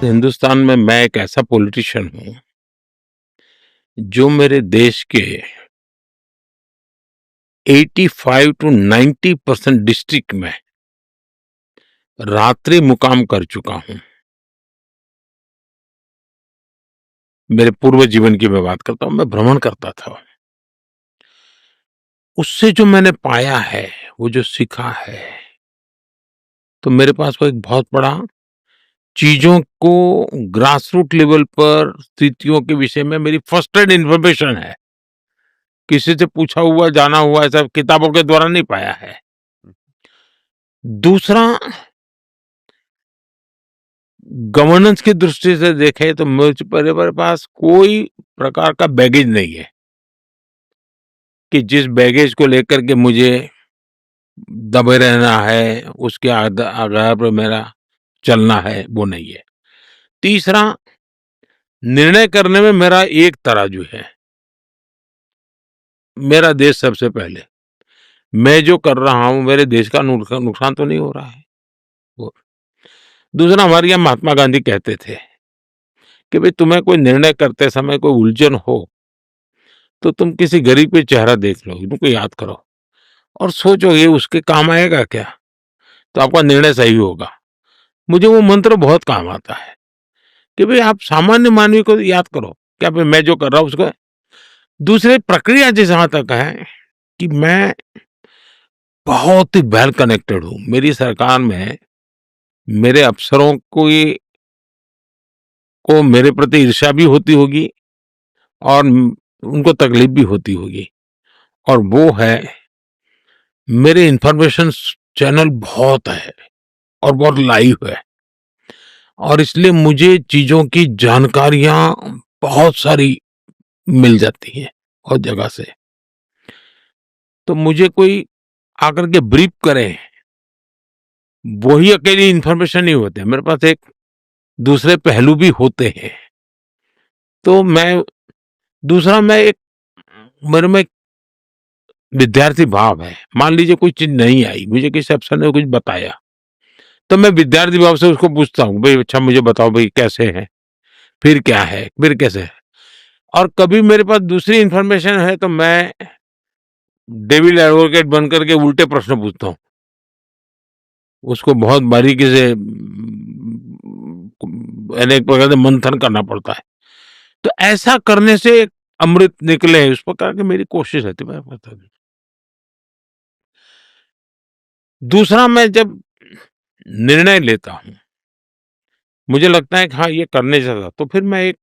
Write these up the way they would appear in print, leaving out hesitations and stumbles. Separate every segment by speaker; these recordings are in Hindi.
Speaker 1: हिंदुस्तान में मैं एक ऐसा पॉलिटिशियन हूँ, जो मेरे देश के 85 टू 90% डिस्ट्रिक्ट में रात्रि मुकाम कर चुका हूँ। मेरे पूर्व जीवन की मैं बात करता हूँ, मैं भ्रमण करता था। उससे जो मैंने पाया है, वो जो सीखा है, तो मेरे पास वो एक बहुत बड़ा चीज़ों को ग्रास रूट लेवल पर स्थितियों के विषय में मेरी फर्स्ट हैंड इन्फॉर्मेशन है। किसी से पूछा हुआ, जाना हुआ ऐसा किताबों के द्वारा नहीं पाया है। दूसरा, गवर्नेंस की दृष्टि से देखें तो मेरे पास कोई प्रकार का बैगेज नहीं है कि जिस बैगेज को लेकर के मुझे दबे रहना है, उसके आधार पर मेरा चलना है, वो नहीं है। तीसरा, निर्णय करने में मेरा एक तराजू है, मेरा देश सबसे पहले। मैं जो कर रहा हूं, मेरे देश का नुकसान तो नहीं हो रहा है वो। दूसरा, हमारे यहाँ महात्मा गांधी कहते थे कि भाई तुम्हें कोई निर्णय करते समय कोई उलझन हो तो तुम किसी गरीब पे चेहरा देख लो, उनको याद करो और सोचो ये उसके काम आएगा क्या, तो आपका निर्णय सही होगा। मुझे वो मंत्र बहुत काम आता है कि भाई आप सामान्य मानवी को याद करो, क्या भाई मैं जो कर रहा हूँ उसको। दूसरे, प्रक्रिया जहां तक है कि मैं बहुत ही वेल कनेक्टेड हूँ। मेरी सरकार में मेरे अफसरों को मेरे प्रति ईर्ष्या भी होती होगी और उनको तकलीफ भी होती होगी, और वो है मेरे इंफॉर्मेशन चैनल बहुत है और बहुत लाइव है, और इसलिए मुझे चीजों की जानकारियां बहुत सारी मिल जाती हैं और जगह से। तो मुझे कोई आकर के ब्रीफ करे, वही अकेली इंफॉर्मेशन नहीं होते, मेरे पास एक दूसरे पहलू भी होते हैं। तो मैं दूसरा, मैं एक मेरे में एक विद्यार्थी भाव है। मान लीजिए कोई चीज नहीं आई, मुझे किसी अफसर ने कुछ बताया, तो मैं विद्यार्थी भाव से उसको पूछता हूँ, भाई अच्छा मुझे बताओ भाई कैसे है, फिर क्या है, फिर कैसे है। और कभी मेरे पास दूसरी इन्फॉर्मेशन है तो मैं डेविल एडवोकेट बन करके उल्टे प्रश्न पूछता हूँ। उसको बहुत बारीकी से अनेक प्रकार से मंथन करना पड़ता है। तो ऐसा करने से एक अमृत निकले, उस प्रकार की मेरी कोशिश रहती है। दूसरा, मैं जब निर्णय लेता हूँ, मुझे लगता है कि हाँ ये करने जैसा, तो फिर मैं एक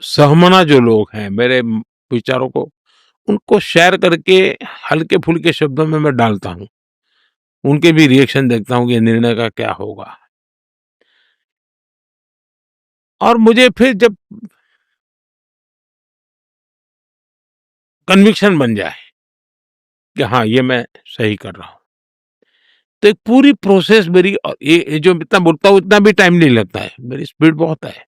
Speaker 1: सहमना जो लोग हैं मेरे विचारों को, उनको शेयर करके हल्के-फुल्के शब्दों में मैं डालता हूँ। उनके भी रिएक्शन देखता हूँ कि ये निर्णय का क्या होगा। और मुझे फिर जब कन्विक्शन बन जाए कि हाँ, ये मैं सही कर रहा हूँ, तो एक पूरी प्रोसेस मेरी, ये जो इतना बोलता हूँ इतना भी टाइम नहीं लगता है, मेरी स्पीड बहुत है।